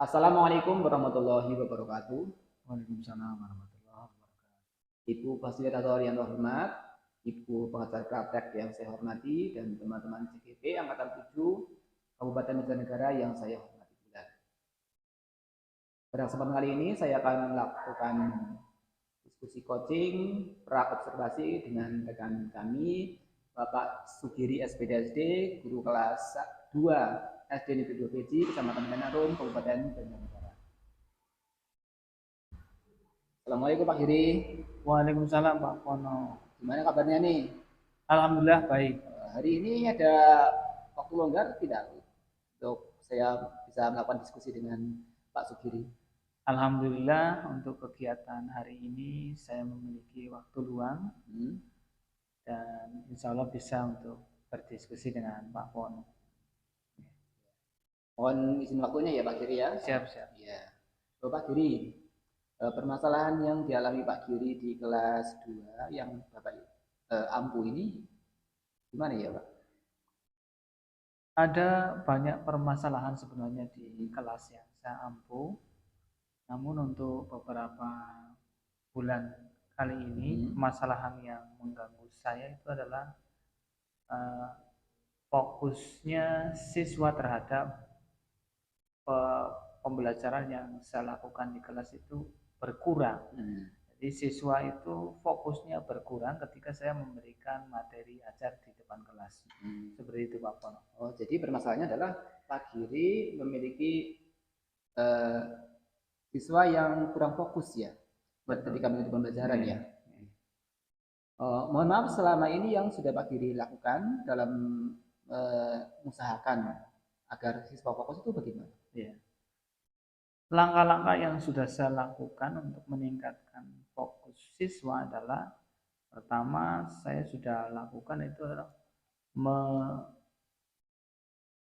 Assalamualaikum warahmatullahi wabarakatuh. Waalaikumsalam warahmatullahi wabarakatuh. Ibu fasilitator yang terhormat, Ibu pengajar praktek yang saya hormati, dan teman-teman CGP Angkatan 7 Kabupaten Banjarnegara yang saya hormati pula. Pada kesempatan kali ini saya akan melakukan diskusi coaching pra-observasi dengan rekan kami, Bapak Sugiri SPDSD, guru kelas 2 SD Negeri 2 Beji, Kecamatan Menarum, Kabupaten Banjarnegara. Assalamualaikum Pak Giri. Waalaikumsalam Pak Pono. Gimana kabarnya nih? Alhamdulillah baik. Hari ini ada waktu longgar tidak untuk saya bisa melakukan diskusi dengan Pak Sugiri? Alhamdulillah untuk kegiatan hari ini saya memiliki waktu luang dan insya Allah bisa untuk berdiskusi dengan Pak Pono. Mohon izin waktunya ya Pak Giri ya. Siap. Ya. So, Pak Giri, permasalahan yang dialami Pak Giri di kelas 2 yang Bapak ampu ini gimana ya Pak? Ada banyak permasalahan sebenarnya di kelas yang saya ampu. Namun untuk beberapa bulan kali ini permasalahan yang mengganggu saya itu adalah fokusnya siswa terhadap pembelajaran yang saya lakukan di kelas itu berkurang. Jadi siswa itu fokusnya berkurang ketika saya memberikan materi ajar di depan kelas. Seperti itu Pak Pono. Oh, jadi permasalahannya adalah Pak Giri memiliki siswa yang kurang fokus ya ketika mengikuti pembelajaran ya. Mohon maaf, selama ini yang sudah Pak Giri lakukan dalam mengusahakan agar siswa fokus itu bagaimana? Ya. Langkah-langkah yang sudah saya lakukan untuk meningkatkan fokus siswa adalah pertama saya sudah lakukan itu adalah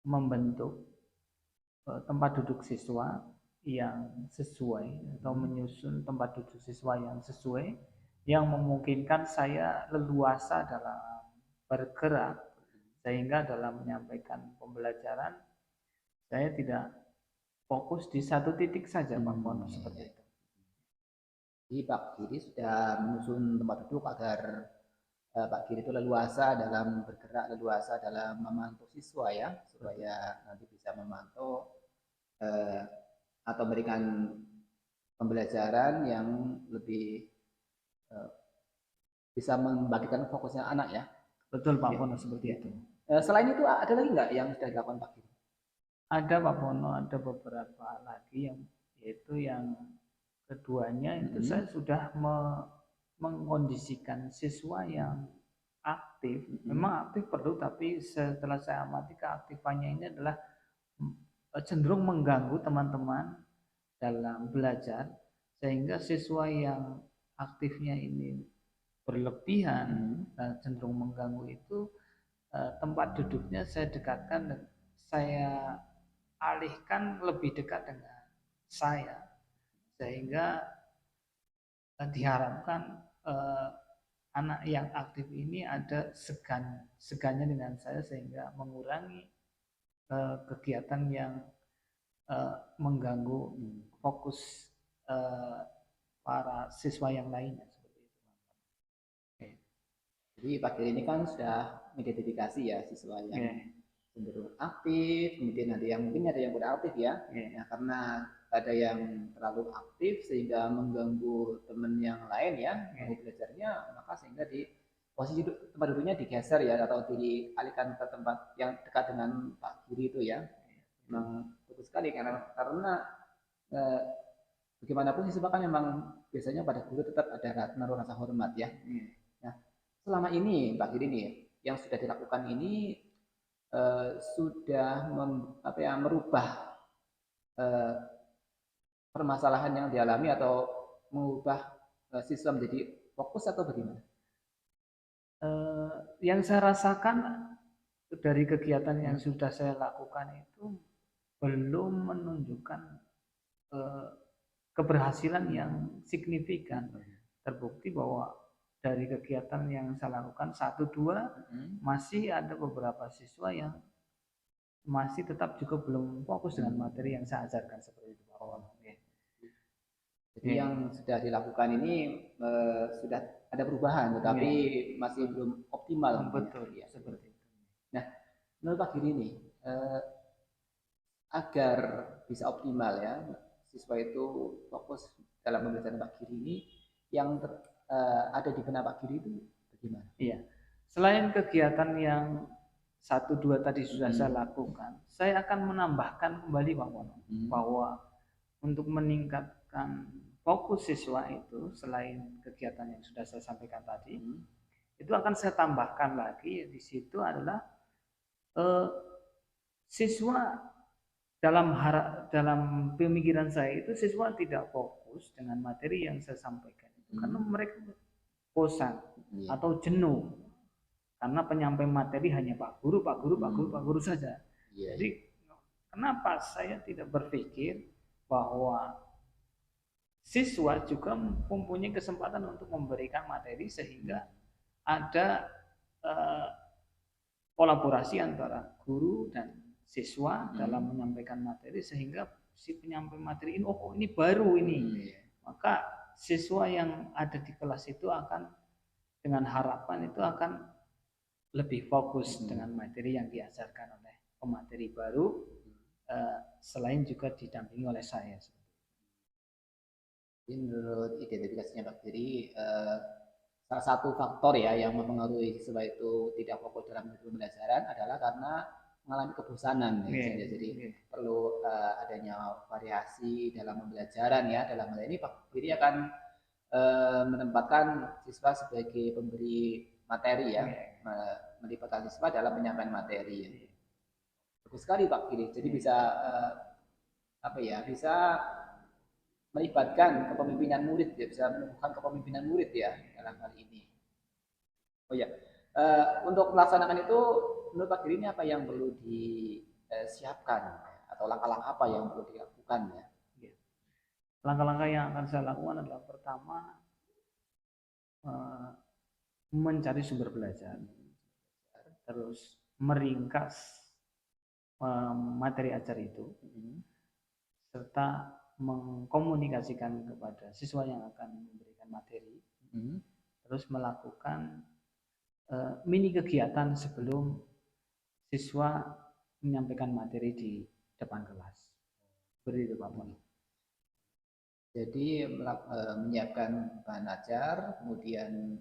membentuk tempat duduk siswa yang sesuai atau menyusun tempat duduk siswa yang sesuai yang memungkinkan saya leluasa dalam bergerak sehingga dalam menyampaikan pembelajaran saya tidak fokus di satu titik saja Pak Pono, seperti itu. Jadi Pak Giri sudah menyusun tempat duduk agar Pak Giri itu leluasa dalam bergerak, leluasa dalam memantau siswa ya, supaya nanti bisa memantau atau memberikan pembelajaran yang lebih bisa membagikan fokusnya anak ya. Betul Pak Pono, seperti itu. Selain itu ada lagi nggak yang sudah dilakukan Pak Giri? Ada Pak Pono, ada beberapa lagi yang yaitu yang keduanya itu saya sudah mengkondisikan siswa yang aktif. Memang aktif perlu, tapi setelah saya amati keaktifannya ini adalah cenderung mengganggu teman-teman dalam belajar, sehingga siswa yang aktifnya ini berlebihan dan cenderung mengganggu itu tempat duduknya saya dekatkan dan saya alihkan lebih dekat dengan saya sehingga diharapkan anak yang aktif ini ada segannya dengan saya sehingga mengurangi kegiatan yang mengganggu fokus para siswa yang lainnya, seperti itu. Jadi Pak Giri ini kan sudah mengidentifikasi ya siswa yang cenderung aktif, kemudian ada yang mungkin ada yang kurang aktif ya. Nah, karena ada yang terlalu aktif sehingga mengganggu teman yang lain ya, mau belajarnya, maka sehingga di posisi tempat duduknya digeser ya atau dialihkan ke tempat yang dekat dengan Pak Giri itu ya. Memang bagus sekali karena bagaimanapun siswa kan memang biasanya pada guru tetap ada naruh rasa hormat ya. Nah, selama ini Pak Giri nih yang sudah dilakukan ini sudah merubah permasalahan yang dialami atau mengubah siswa menjadi fokus atau bagaimana? Yang saya rasakan dari kegiatan yang sudah saya lakukan itu belum menunjukkan keberhasilan yang signifikan. Terbukti bahwa dari kegiatan yang saya lakukan 1-2 masih ada beberapa siswa yang masih tetap juga belum fokus dengan materi yang saya ajarkan, seperti itu Pak. Jadi yang sudah dilakukan ini sudah ada perubahan, tetapi masih belum optimal. Betul, ya. seperti itu. Nah, menurut Pak Giri ini, agar bisa optimal ya, siswa itu fokus dalam pembelajaran Pak Giri ini, yang ada di benak Pak Giri itu bagaimana? Iya, selain kegiatan yang 1-2 tadi sudah saya lakukan, saya akan menambahkan kembali Pak Wono, bahwa untuk meningkatkan fokus siswa itu, selain kegiatan yang sudah saya sampaikan tadi, itu akan saya tambahkan lagi di situ adalah siswa dalam pemikiran saya itu siswa tidak fokus dengan materi yang saya sampaikan itu karena mereka bosan atau jenuh karena penyampaian materi hanya Pak Guru saja. Jadi kenapa saya tidak berpikir bahwa siswa juga mempunyai kesempatan untuk memberikan materi sehingga ada kolaborasi antara guru dan siswa dalam menyampaikan materi sehingga si penyampaian materi ini ini baru ini. Maka siswa yang ada di kelas itu akan dengan harapan itu akan lebih fokus dengan materi yang diajarkan oleh pemateri baru, selain juga didampingi oleh saya. Menurut identifikasinya Pak Giri, salah satu faktor ya yang mempengaruhi siswa itu tidak fokus dalam pembelajaran adalah karena mengalami kebosanan. Jadi perlu adanya variasi dalam pembelajaran ya. Dalam hal ini Pak Giri akan menempatkan siswa sebagai pemberi materi ya, melibatkan siswa dalam penyampaian materi. Bagus sekali Pak Giri. Jadi bisa bisa melibatkan kepemimpinan murid ya, bisa menumbuhkan kepemimpinan murid ya dalam hal ini. Oh ya, untuk melaksanakan itu menurut Pak Giri ini apa yang perlu disiapkan atau langkah-langkah apa yang perlu dilakukan ya? Langkah-langkah yang akan saya lakukan adalah pertama mencari sumber belajar, terus meringkas materi ajar itu, serta mengkomunikasikan kepada siswa yang akan memberikan materi, terus melakukan mini kegiatan sebelum siswa menyampaikan materi di depan kelas. Seperti itu Pak Mon. Jadi menyiapkan bahan ajar, kemudian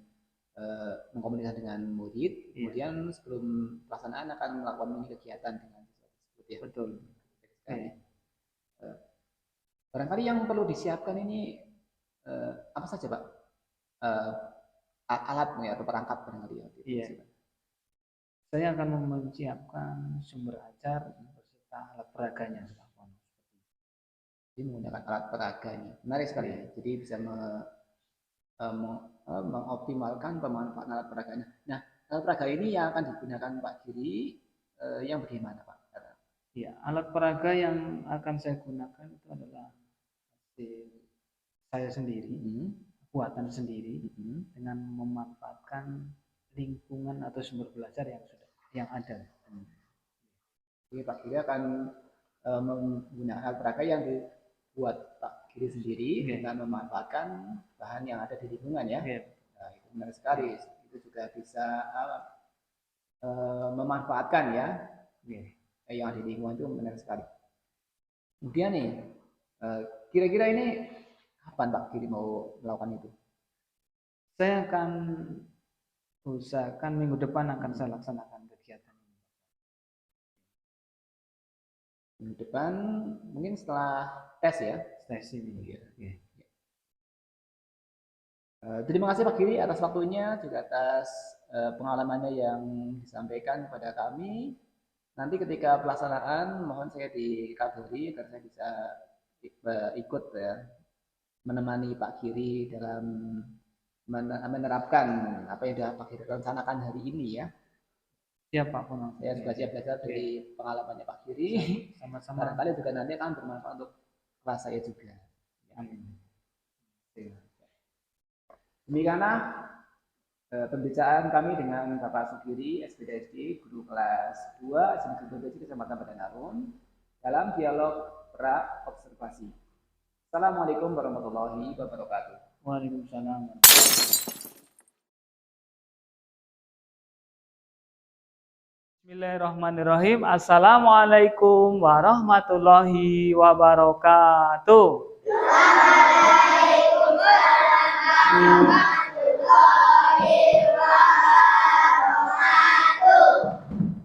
mengkomunikasikan dengan murid, kemudian sebelum pelaksanaan akan melakukan mini kegiatan dengan siswa tersebut ya. Betul. Barangkali yang perlu disiapkan ini apa saja Pak? Alatnya atau perangkat barangkali ya. Iya. Saya akan menyiapkan sumber ajar beserta alat peraganya. Jadi menggunakan alat peraga ini menarik sekali. Jadi bisa mengoptimalkan pemanfaatan alat peraganya. Nah, alat peraga ini yang akan digunakan Pak Giri yang bagaimana Pak? Ya, alat peraga yang akan saya gunakan itu adalah saya sendiri, buatan sendiri, dengan memanfaatkan lingkungan atau sumber belajar yang ada. Jadi Pak Giri akan menggunakan alat peraga yang dibuat Pak Giri sendiri dengan memanfaatkan bahan yang ada di lingkungan ya. Nah, itu benar sekali. Itu juga bisa memanfaatkan ya yang ada di lingkungan, itu benar sekali. Kemudian nih, kira-kira ini kapan Pak Giri mau melakukan itu? Saya akan usahakan minggu depan akan saya laksanakan kegiatan ini. Minggu depan mungkin setelah tes ya? Tes ini. Terima kasih Pak Giri atas waktunya, juga atas pengalamannya yang disampaikan kepada kami. Nanti ketika pelaksanaan mohon saya dikabari agar saya bisa ikut ya, menemani Pak Giri dalam menerapkan apa yang sudah Pak Giri rencanakan hari ini ya. Siap Pak Pono. Saya juga siap belajar dari pengalamannya Pak Giri. Sama-sama. Barangkali juga nanti akan bermanfaat untuk kelas saya juga. Amin. Demikianlah pembicaraan kami dengan Bapak Sugiri, SPDSD, guru kelas 2 SMP Kecamatan Badan Harum dalam dialog pra observasi. Assalamualaikum warahmatullahi wabarakatuh. Waalaikumsalam. Bismillahirrahmanirrahim. Assalamualaikum warahmatullahi wabarakatuh. Waalaikumsalam warahmatullahi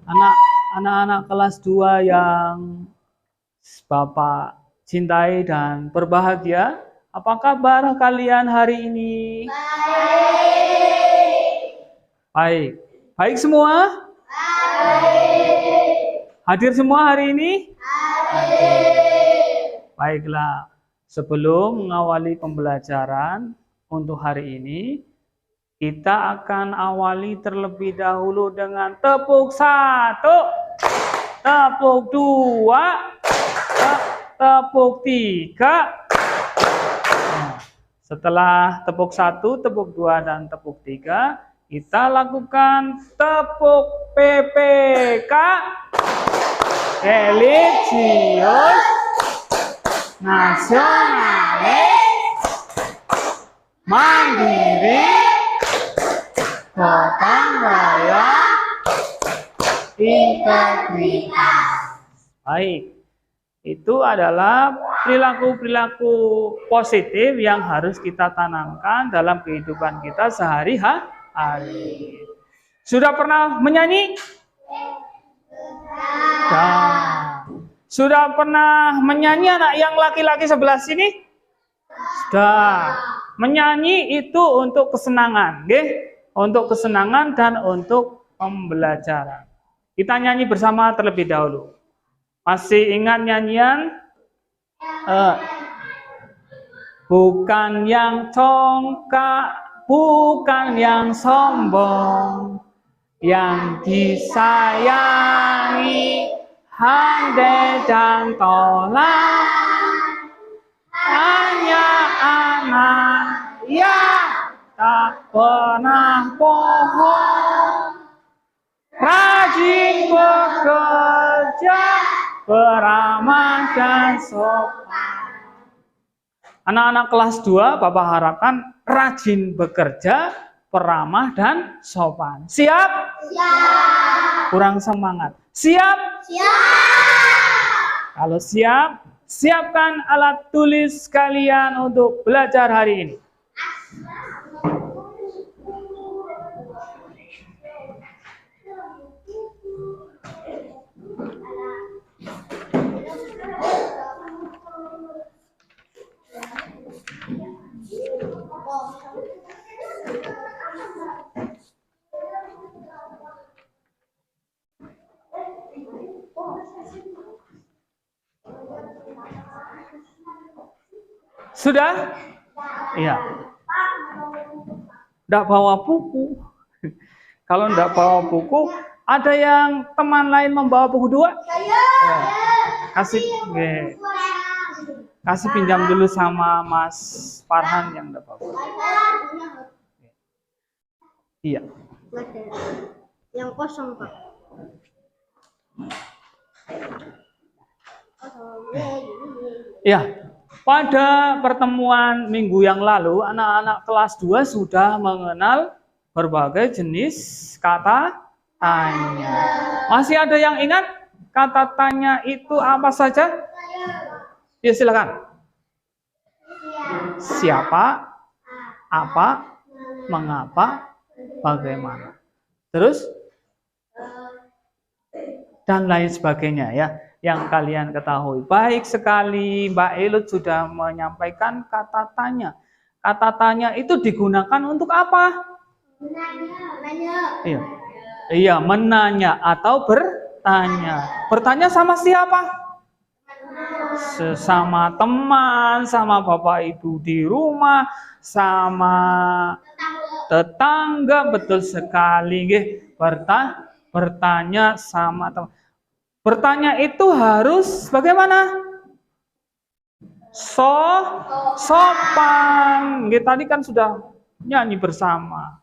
wabarakatuh. Anak-anak kelas 2 yang Bapak cintai dan berbahagia, apa kabar kalian hari ini? Baik. Baik semua? Hadir semua hari ini? Baiklah, sebelum mengawali pembelajaran untuk hari ini, kita akan awali terlebih dahulu dengan tepuk 1, tepuk 2, tepuk 3. Nah, setelah tepuk 1, tepuk 2, dan tepuk 3, kita lakukan tepuk PPK. Religius nasionalis mandiri gotong royong integritas. Baik, itu adalah perilaku-perilaku positif yang harus kita tanamkan dalam kehidupan kita sehari-hari. Sudah pernah menyanyi? Sudah pernah menyanyi anak yang laki-laki sebelah sini? Sudah. Menyanyi itu untuk kesenangan, untuk kesenangan dan untuk pembelajaran. Kita nyanyi bersama terlebih dahulu. Masih ingat nyanyian? Bukan yang congkak, bukan yang sombong, yang disayangi handai dan tolak, hanya anak yang tak pernah bohong, rajin bekerja, beramah dan sopan. Anak-anak kelas 2, Bapak harapkan rajin bekerja, beramah dan sopan. Siap? Siap. Kurang semangat. Siap? Siap. Kalau siap, siapkan alat tulis kalian untuk belajar hari ini. Sudah? Iya. Enggak bawa buku. Kalau enggak bawa buku, ada yang teman lain membawa buku 2? Kasih pinjam dulu sama Mas Farhan yang enggak bawa. Iya. Yang kosong, Pak. Ya. Pada pertemuan minggu yang lalu, anak-anak kelas 2 sudah mengenal berbagai jenis kata tanya. Masih ada yang ingat kata tanya itu apa saja? Ya, silakan. Siapa, apa, mengapa, bagaimana. Terus? Dan lain sebagainya ya. Yang kalian ketahui. Baik sekali, Mbak Elut sudah menyampaikan kata tanya. Kata tanya itu digunakan untuk apa? Menanya. Iya, menanya atau bertanya. Bertanya sama siapa? Sesama teman, sama Bapak Ibu di rumah, sama tetangga, betul sekali. Bertanya sama teman. Bertanya itu harus bagaimana? Sopan. Tadi kan sudah nyanyi bersama.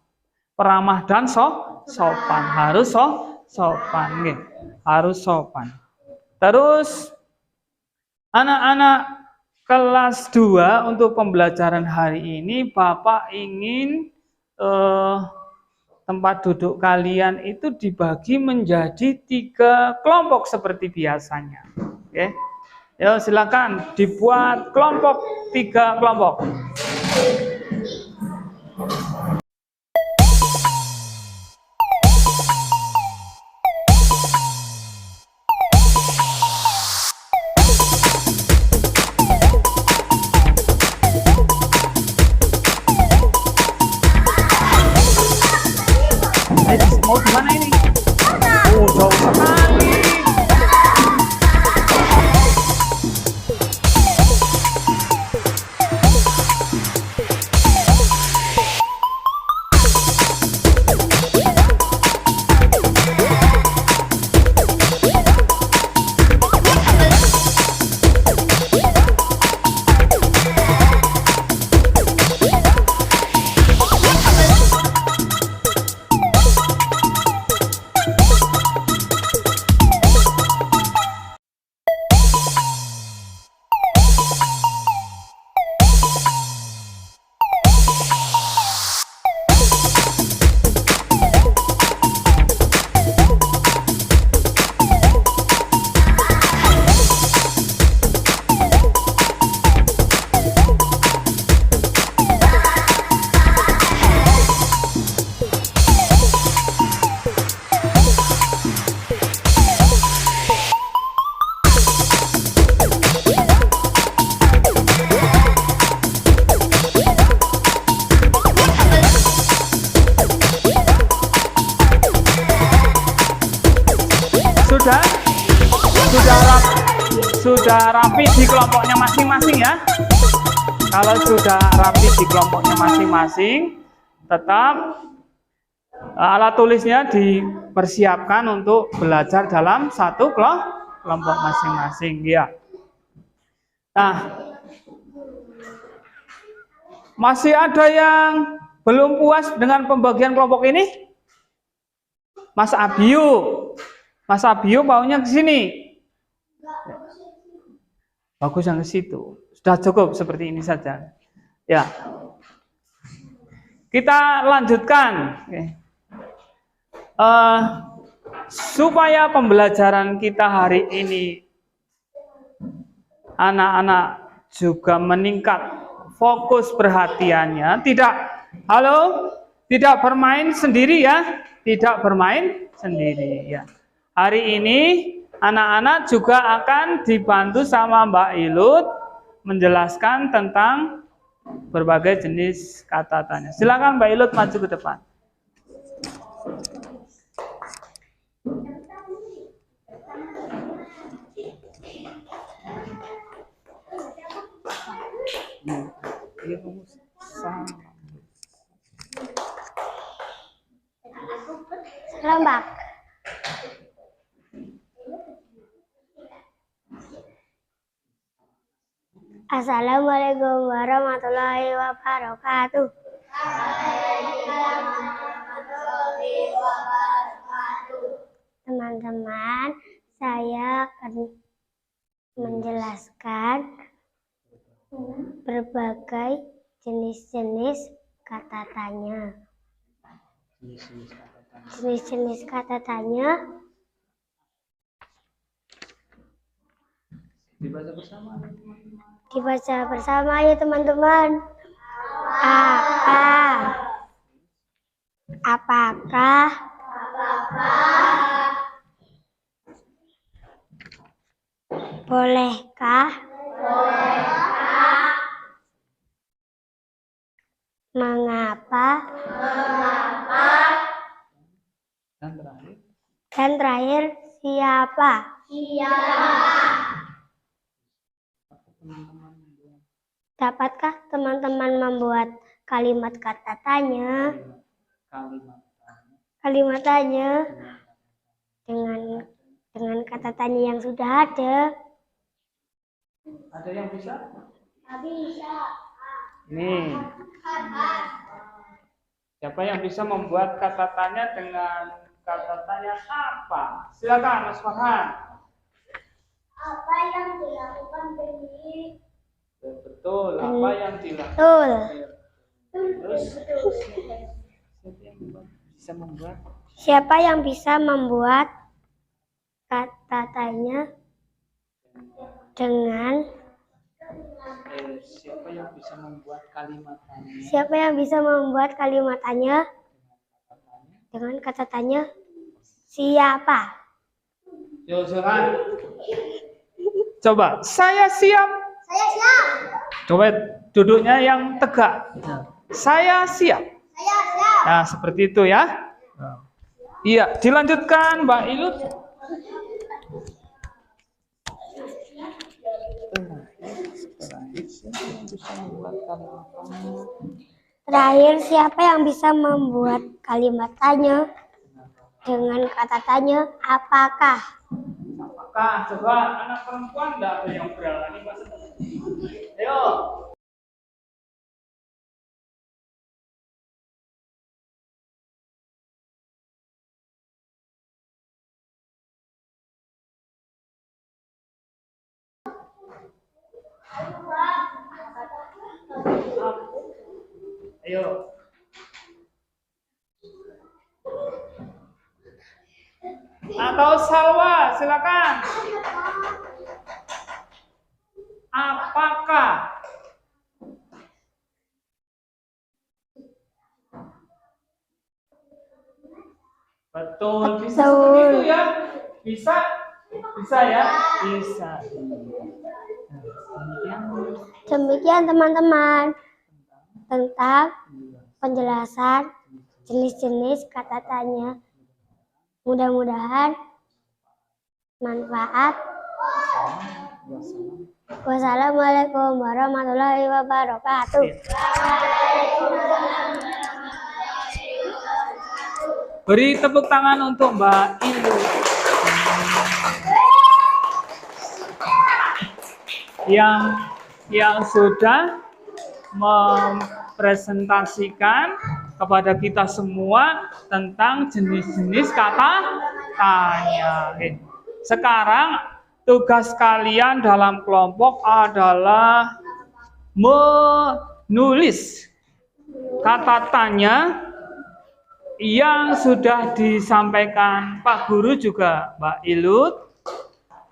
Peramah dan sopan. Harus sopan. Harus sopan. Terus anak-anak kelas 2 untuk pembelajaran hari ini Bapak ingin tempat duduk kalian itu dibagi menjadi 3 kelompok seperti biasanya. Oke. Ya, silakan dibuat kelompok 3 kelompok. Mau di mana ini? Oh, jauh sekali. Sudah rapi di kelompoknya masing-masing ya. Kalau sudah rapi di kelompoknya masing-masing, tetap alat tulisnya dipersiapkan untuk belajar dalam satu kelompok masing-masing ya. Nah, masih ada yang belum puas dengan pembagian kelompok ini? Mas Abiu maunya ke sini. Bagus yang ke situ. Sudah cukup seperti ini saja. Ya. Kita lanjutkan. Supaya pembelajaran kita hari ini anak-anak juga meningkat fokus perhatiannya, tidak bermain sendiri ya, tidak bermain sendiri ya. Hari ini anak-anak juga akan dibantu sama Mbak Ilut menjelaskan tentang berbagai jenis kata tanya. Silakan Mbak Ilut maju ke depan. Selamat. Assalamualaikum warahmatullahi wabarakatuh. Teman-teman, saya akan menjelaskan berbagai jenis-jenis kata tanya. Jenis-jenis kata tanya dibaca bersama ya teman-teman. Apakah, bolehkah, mengapa, dan terakhir siapa. Dapatkah teman-teman membuat kalimat kata tanya? Kalimat tanya dengan kata tanya yang sudah ada. Ada yang bisa? Bisa. Nih. Siapa yang bisa membuat kata tanya dengan kata tanya apa? Silakan, Mas Farhan. Apa yang dilakukan Benny Betul. Apa yang dilakukan? Betul. Terus siapa yang bisa membuat Siapa yang bisa membuat kata tanya dengan siapa yang bisa membuat kalimat tanya siapa yang bisa membuat kalimat tanya dengan kata tanya siapa? Yo, silakan. Coba, saya siap. Saya siap. Coba duduknya yang tegak. Saya siap. Saya siap. Nah, seperti itu ya. Iya, dilanjutkan Mbak Ilut. Terakhir, siapa yang bisa membuat kalimat tanya dengan kata tanya apakah? Apakah? Coba anak perempuan enggak ada yang berani bahasa. Ayo. Ayo. Atau Salwa, silakan. Apakah? Betul, bisa seperti itu ya? Bisa? Bisa ya? Bisa. Demikian teman-teman tentang penjelasan jenis-jenis kata tanya. Mudah-mudahan manfaat. Wassalamualaikum warahmatullahi wabarakatuh. Beri tepuk tangan untuk Mbak Ilu yang sudah mempresentasikan kepada kita semua tentang jenis-jenis kata tanya. Sekarang tugas kalian dalam kelompok adalah menulis kata tanya yang sudah disampaikan Pak Guru juga Mbak Ilut,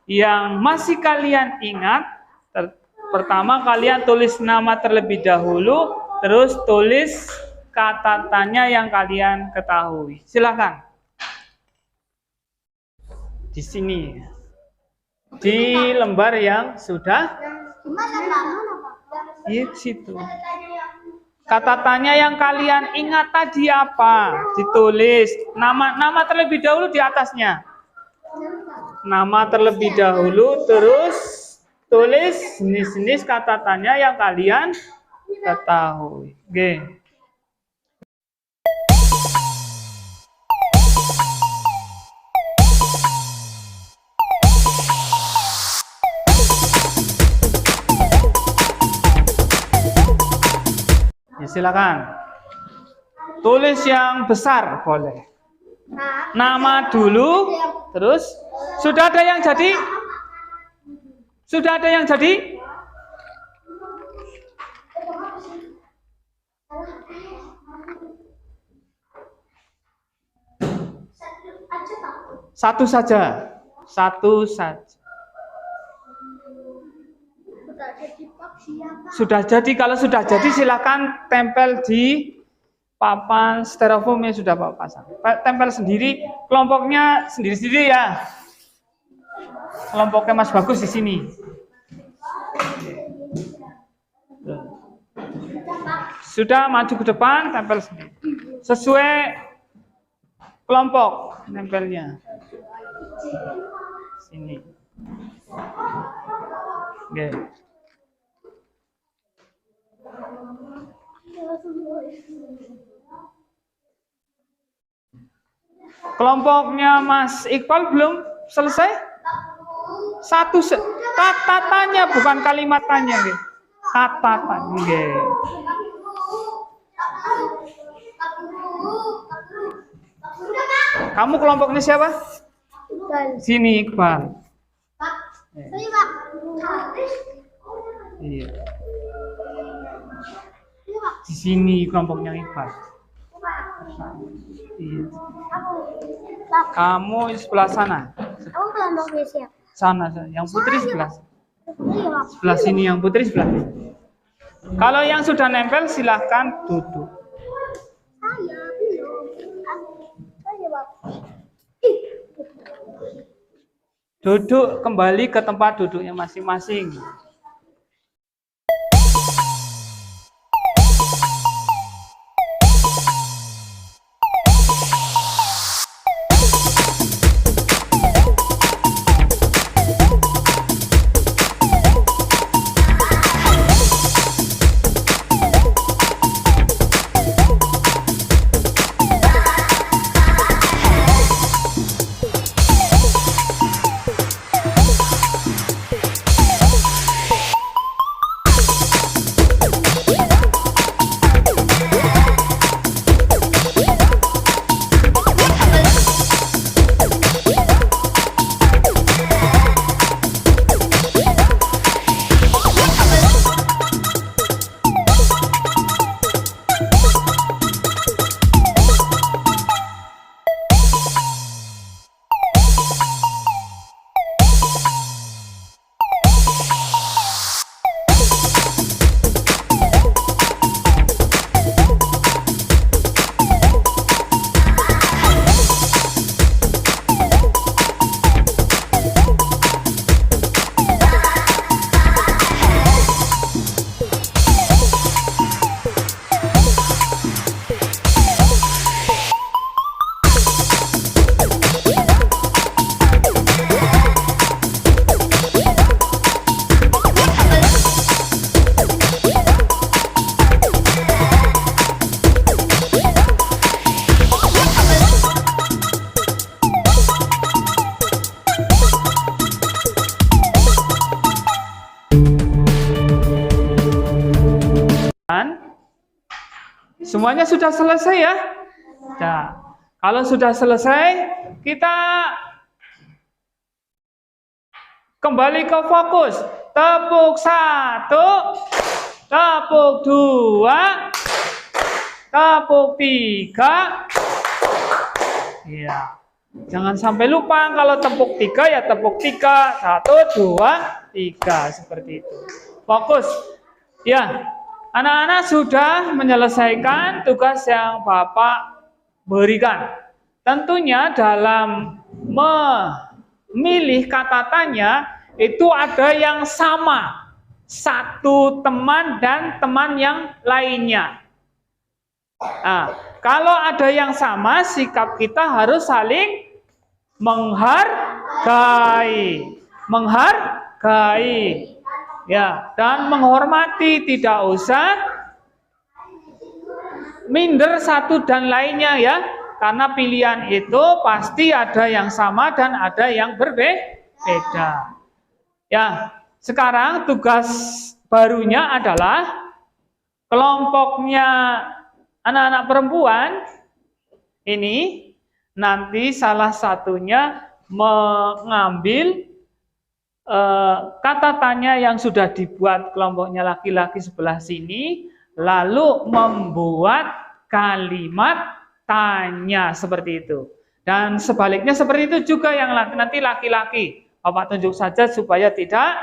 yang masih kalian ingat. Pertama kalian tulis nama terlebih dahulu, terus tulis kata tanya yang kalian ketahui. Silakan. Di sini. Di lembar yang sudah di situ. Kata tanya yang kalian ingat tadi apa? Ditulis nama terlebih dahulu di atasnya. Nama terlebih dahulu, terus tulis jenis-jenis kata tanya yang kalian ketahui. Oke. Ya, silakan. Tulis yang besar boleh. Nama dulu, terus sudah ada yang jadi? Sudah ada yang jadi? Satu saja. Satu saja. Sudah jadi. Kalau sudah jadi silakan tempel di papan styrofoam yang sudah Bapak pasang. Tempel sendiri, kelompoknya sendiri-sendiri ya. Kelompoknya Mas Bagus di sini. Sudah maju ke depan, tempel sendiri. Sesuai kelompok nempelnya. Sini. Oke. Kelompoknya Mas Iqbal belum selesai? Satu kata tanya, bukan kalimat tanya, nggih. Kata tanya, nggih. Kamu kelompoknya siapa? Sini Iqbal. Iya. Di sini kelompoknya Iqbal. Iya. Kamu di sebelah sana. Aku kelompoknya siapa? Sana, yang putri sebelah. Iya. Sebelah sini, yang putri sebelah sini. Kalau yang sudah nempel silahkan duduk. Saya belum. Saya Duduk kembali ke tempat duduknya masing-masing. Semuanya sudah selesai ya? Nah, kalau sudah selesai, kita kembali ke fokus. Tepuk 1, tepuk 2, tepuk 3. Iya. Jangan sampai lupa kalau tepuk 3 ya tepuk 3. 1, 2, 3 seperti itu. Fokus. Ya. Anak-anak sudah menyelesaikan tugas yang Bapak berikan. Tentunya dalam memilih kata tanya itu ada yang sama. Satu teman dan teman yang lainnya. Nah, kalau ada yang sama, sikap kita harus saling menghargai. Menghargai. Ya, dan menghormati, tidak usah minder satu dan lainnya ya. Karena pilihan itu pasti ada yang sama dan ada yang berbeda. Ya, sekarang tugas barunya adalah kelompoknya anak-anak perempuan ini nanti salah satunya mengambil kata tanya yang sudah dibuat kelompoknya laki-laki sebelah sini, lalu membuat kalimat tanya seperti itu. Dan sebaliknya seperti itu juga yang nanti laki-laki. Bapak tunjuk saja supaya tidak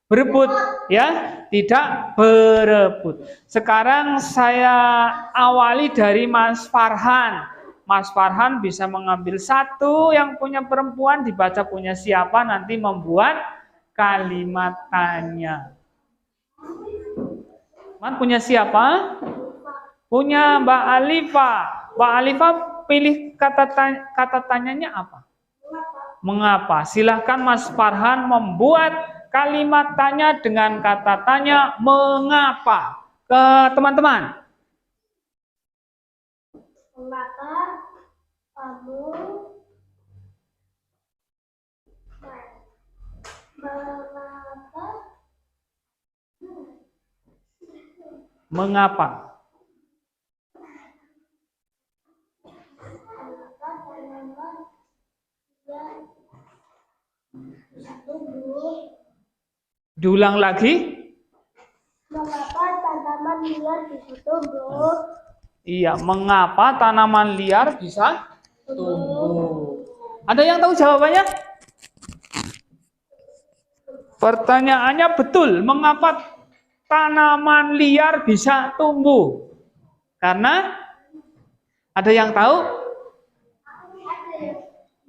berebut, ya, tidak berebut. Sekarang saya awali dari Mas Farhan. Mas Farhan bisa mengambil satu yang punya perempuan, dibaca punya siapa, nanti membuat kalimat tanya. Man punya siapa? Punya Mbak Alifa. Mbak Alifa pilih kata tanyanya apa? Mengapa? Silahkan Mas Farhan membuat kalimat tanya dengan kata tanya mengapa ke teman-teman. Mengapa kamu Mengapa? Diulang lagi. Mengapa tanaman liar bisa tumbuh? Iya, mengapa tanaman liar bisa tumbuh? Ada yang tahu jawabannya? Pertanyaannya betul, mengapa tanaman liar bisa tumbuh? Karena ada yang tahu?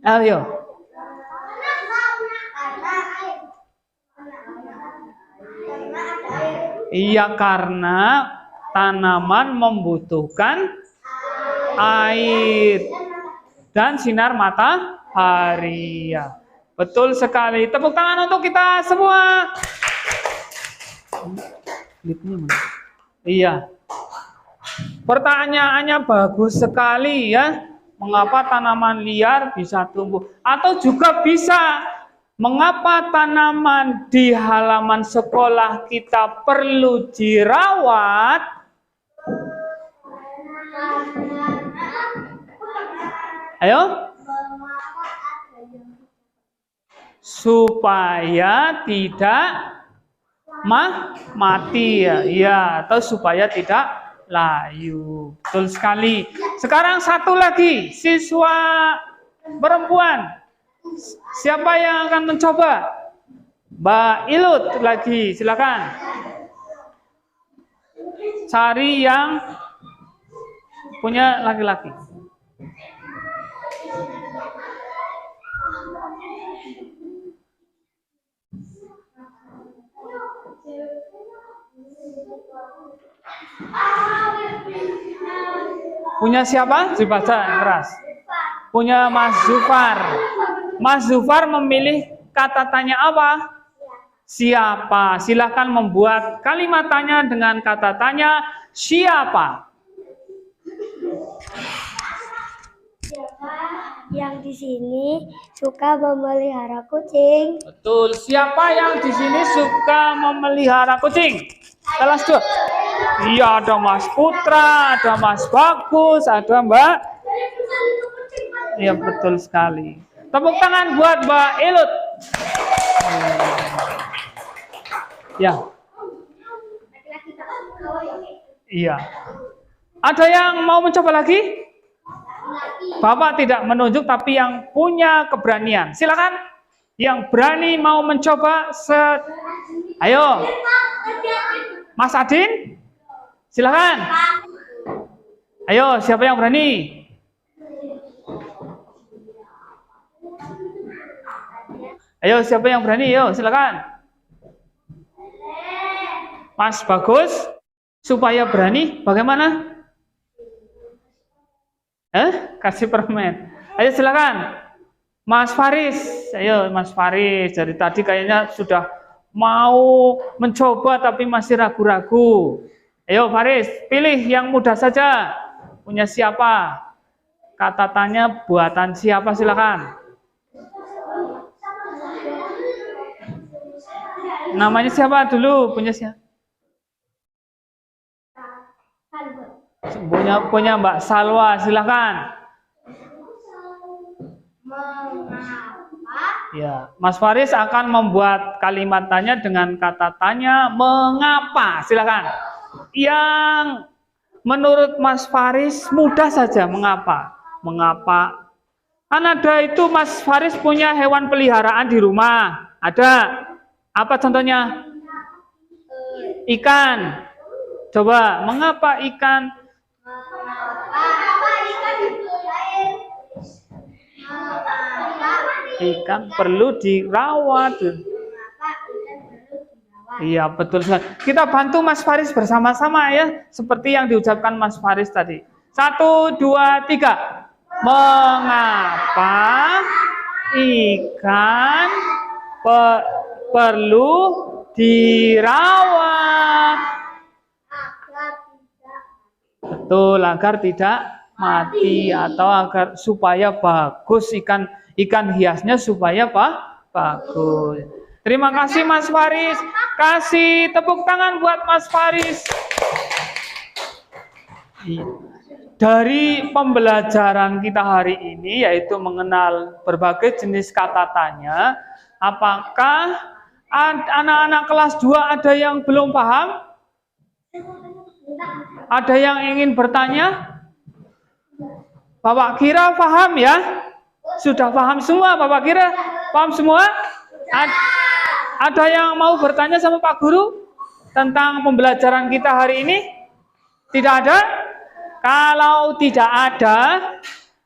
Ayo. Iya, karena tanaman membutuhkan air dan sinar matahari. Ya, betul sekali. Tepuk tangan untuk kita semua. Iya. Pertanyaannya bagus sekali ya. Mengapa tanaman liar bisa tumbuh? Atau juga bisa, mengapa tanaman di halaman sekolah kita perlu dirawat? Ayo. Supaya tidak mati ya. Ya, atau supaya tidak layu. Betul sekali. Sekarang satu lagi, siswa perempuan. Siapa yang akan mencoba? Mbak Ilut lagi, silakan. Cari yang punya laki-laki. Punya siapa? Dibaca yang keras. Punya Mas Zufar. Mas Zufar memilih kata tanya apa? Siapa? Silakan membuat kalimat tanya dengan kata tanya siapa. Siapa yang di sini suka memelihara kucing? Betul. Siapa yang di sini suka memelihara kucing? Kelas 2. Iya, ada Mas Putra, ada Mas Bagus, ada Mbak. Iya, betul sekali. Tepuk tangan buat Mbak Ilut. Ya. Iya. Ada yang mau mencoba lagi? Bapak tidak menunjuk, tapi yang punya keberanian. Silakan. Yang berani mau mencoba. Ayo. Mas Adin? Silakan. Ayo, siapa yang berani? Ayo, siapa yang berani? Ayo, silakan. Mas Bagus, supaya berani, bagaimana? Kasih permen. Ayo, silakan. Mas Faris, ayo Mas Faris. Dari tadi kayaknya sudah mau mencoba tapi masih ragu-ragu. Ayo Faris, pilih yang mudah saja. Punya siapa? Kata tanya buatan siapa, silakan. Namanya siapa dulu? Punya siapa? Punya Mbak Salwa, silakan. Ya, Mas Faris akan membuat kalimat tanya dengan kata tanya mengapa. Silakan. Yang menurut Mas Faris mudah saja, mengapa? Mengapa? Kan ada itu Mas Faris punya hewan peliharaan di rumah. Ada. Apa contohnya? Ikan. Coba, mengapa ikan? Ikan perlu dirawat. Iya, betul sekali. Kita bantu Mas Faris bersama-sama ya, seperti yang diucapkan Mas Faris tadi. 1, 2, 3. Mengapa ikan perlu dirawat? Betul, agar tidak mati atau agar supaya bagus ikan hiasnya supaya bagus. Terima kasih Mas Faris. Kasih tepuk tangan buat Mas Faris. Dari pembelajaran kita hari ini yaitu mengenal berbagai jenis kata tanya, apakah anak-anak kelas 2 ada yang belum paham? Ada yang ingin bertanya? Bapak kira paham ya? Sudah paham semua? Bapak kira paham semua? Ada yang mau bertanya sama Pak Guru tentang pembelajaran kita hari ini? Tidak ada? Kalau tidak ada,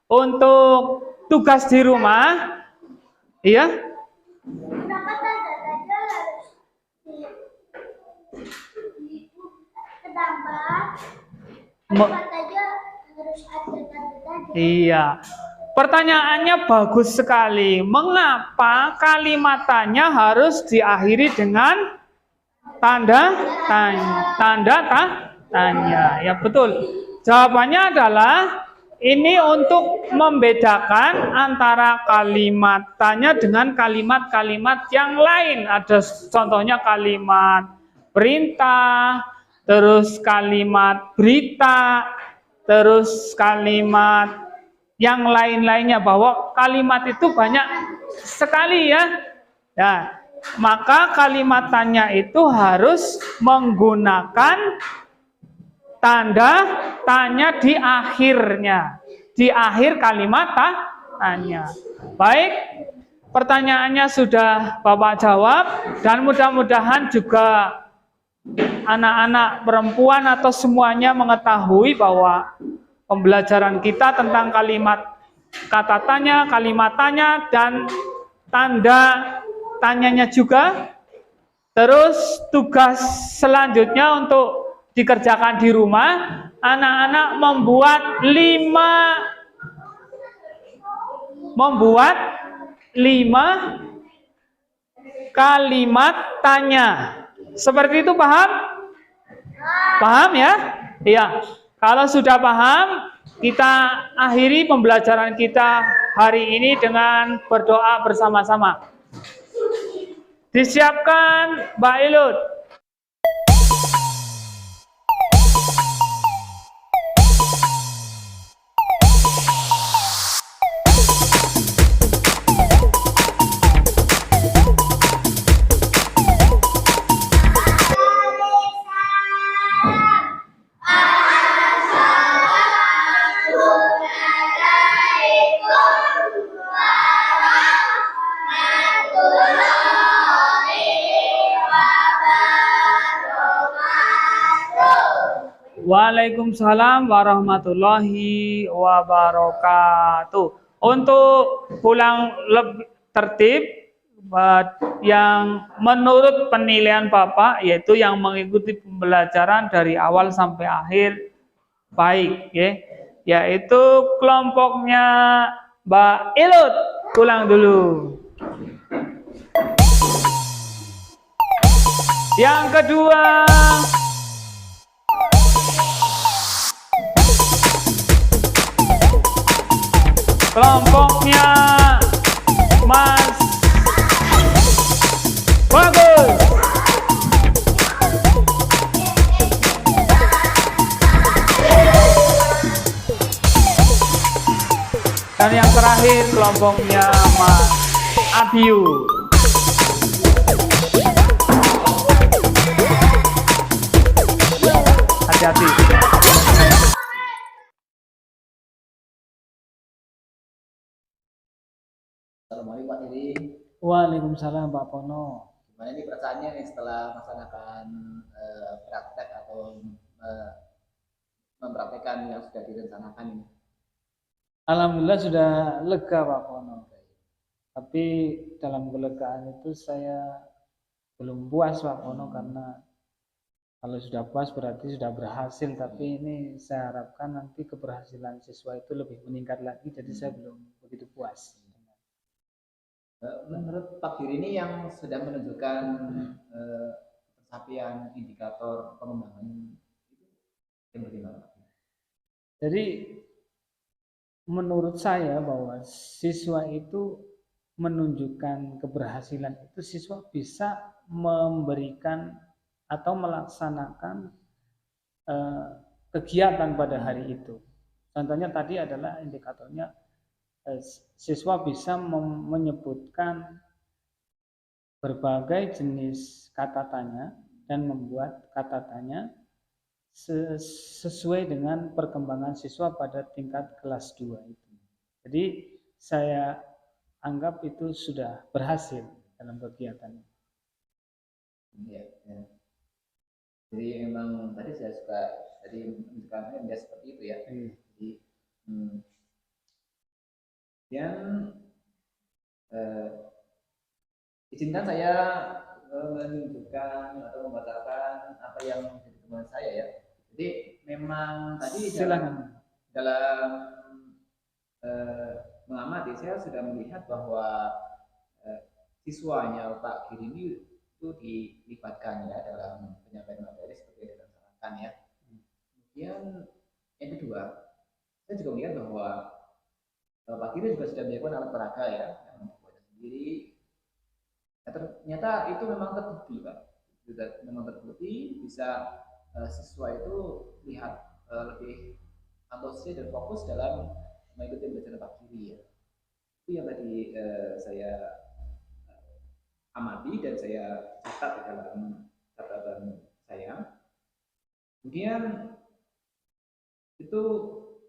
untuk tugas di rumah, iya? Iya. Pertanyaannya bagus sekali. Mengapa kalimat tanya harus diakhiri dengan tanda tanya? Tanya. Ya betul. Jawabannya adalah ini untuk membedakan antara kalimat tanya dengan kalimat-kalimat yang lain. Ada contohnya kalimat perintah, terus kalimat berita, terus kalimat yang lain-lainnya, bahwa kalimat itu banyak sekali ya. Nah, maka kalimat tanya itu harus menggunakan tanda tanya di akhirnya, di akhir kalimat tanya. Baik, pertanyaannya sudah Bapak jawab, dan mudah-mudahan juga anak-anak perempuan atau semuanya mengetahui bahwa pembelajaran kita tentang kalimat kata tanya, kalimat tanya, dan tanda tanyanya juga. Terus tugas selanjutnya untuk dikerjakan di rumah, anak-anak membuat 5 kalimat tanya. Seperti itu, paham? Paham ya? Iya. Kalau sudah paham, kita akhiri pembelajaran kita hari ini dengan berdoa bersama-sama. Disiapkan Mbak Ilut. Waalaikumsalam warahmatullahi wabarakatuh. Untuk pulang lebih tertib, yang menurut penilaian Bapak, yaitu yang mengikuti pembelajaran dari awal sampai akhir baik, ya, yaitu kelompoknya Mbak Ilut. Pulang dulu. Yang kedua, kelompoknya Mas Bagus. Dan yang terakhir kelompoknya Mas Abiu. Hati-hati. Assalamualaikum Pak Diri. Waalaikumsalam Pak Pono. Gimana ini perasaannya nih setelah melaksanakan praktek atau mempraktekkan yang sudah direncanakan ini? Alhamdulillah sudah lega Pak Pono. Tapi dalam kelegaan itu saya belum puas Pak Pono, karena kalau sudah puas berarti sudah berhasil. Tapi ini saya harapkan nanti keberhasilan siswa itu lebih meningkat lagi. Jadi saya belum begitu puas. Menurut Pak Diri ini yang sudah menunjukkan pencapaian indikator pengembangan itu yang bagaimana Pak? Jadi menurut saya bahwa siswa itu menunjukkan keberhasilan itu siswa bisa memberikan atau melaksanakan kegiatan pada hari itu. Contohnya tadi adalah indikatornya siswa bisa menyebutkan berbagai jenis kata tanya dan membuat kata tanya sesuai dengan perkembangan siswa pada tingkat kelas 2 itu. Jadi saya anggap itu sudah berhasil dalam kegiatan. Ya, ya. Jadi memang tadi saya suka tadi menunjukkan dia seperti itu ya. Jadi dan izinkan saya menunjukkan atau membacakan apa yang menjadi teman saya ya. Jadi memang tadi silakan dalam mengamati saya sudah melihat bahwa siswanya Pak Giri ini itu dilibatkan ya dalam penyampaian materi seperti yang dilaksanakan ya. Kemudian yang kedua, saya juga melihat bahwa Pak Giri juga sudah melakukan alat peraga ya, yang membuatnya sendiri. Nah, ternyata itu memang terbukti Pak, memang terbukti bisa siswa itu lihat lebih antusias dan fokus dalam mengikuti belajar Pak Giri ya. Itu yang tadi saya amati dan saya catat dalam catatan saya. Kemudian itu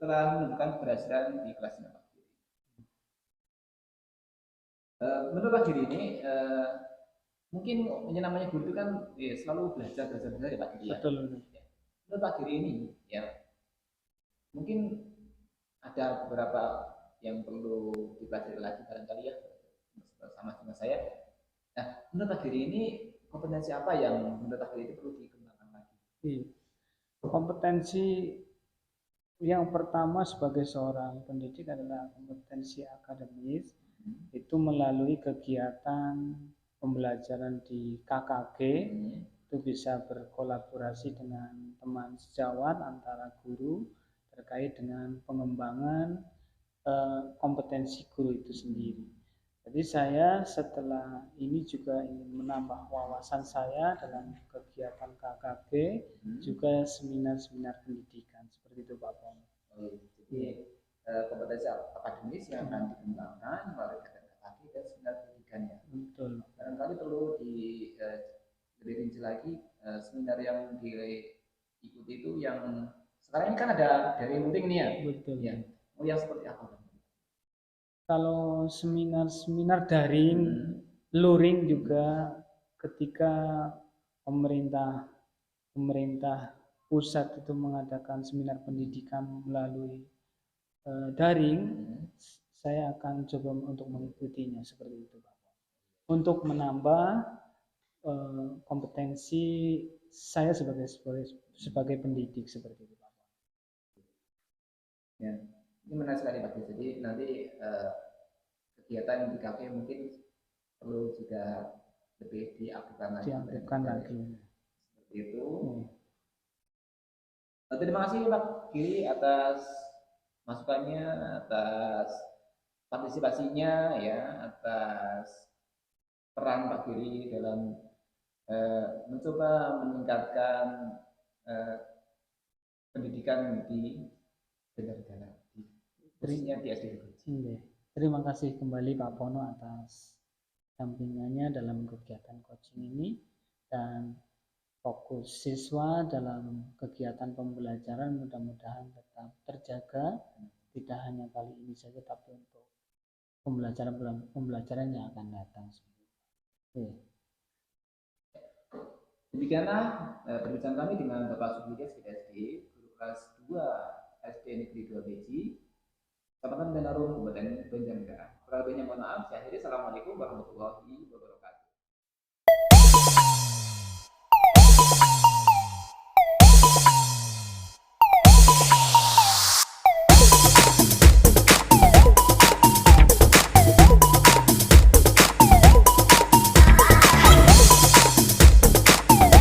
telah menunjukkan keberhasilan di kelasnya Pak Giri. Menurut Pak Giri ini mungkin yang namanya guru itu kan selalu belajar ya Pak Giri ya. Betul. Menurut Pak Giri ini ya mungkin ada beberapa yang perlu dipelajari lagi barangkali ya bersama dengan saya. Nah, menurut Pak Giri ini kompetensi apa yang menurut Pak Giri itu perlu dikembangkan lagi? Kompetensi yang pertama sebagai seorang pendidik adalah kompetensi akademis, itu melalui kegiatan pembelajaran di KKG, itu bisa berkolaborasi dengan teman sejawat antara guru terkait dengan pengembangan kompetensi guru itu sendiri. Jadi saya setelah ini juga ingin menambah wawasan saya dalam kegiatan KKG, juga seminar-seminar pendidikan seperti itu Pak Pong. Jadi kompetensi akademis yang akan dikembangkan melalui kegiatan KKG dan seminar pendidikan ya. Betul. Barangkali perlu lebih rinci lagi seminar yang diikuti itu yang sekarang ini kan ada dari luring nih ya. Betul. Ya. Oh yang seperti apa? Kalau seminar-seminar daring, luring juga ketika pemerintah pusat itu mengadakan seminar pendidikan melalui daring, saya akan coba untuk mengikutinya seperti itu Pak. Untuk menambah kompetensi saya sebagai pendidik seperti itu Pak. Ya. Ini menarik sekali Pak. Jadi nanti kegiatan di kafe mungkin perlu juga lebih diaktifkan lagi. Seperti itu. Terima kasih Pak Giri atas masukannya, atas partisipasinya ya, atas peran Pak Giri dalam mencoba meningkatkan pendidikan di negara. Khususnya di SD. Terima kasih kembali Pak Pono atas dampingannya dalam kegiatan coaching ini, dan fokus siswa dalam kegiatan pembelajaran mudah-mudahan tetap terjaga, tidak hanya kali ini saja tapi untuk pembelajaran yang akan datang. Demikianlah perbincangan kami dengan Bapak Sumides SD, guru kelas 2 SD Negeri 2 Beji, Kecamatan Benarum, Kabupaten Banjarnegara. Kurang lebihnya mohon maaf. Saya akhiri. Assalamualaikum warahmatullahi wabarakatuh.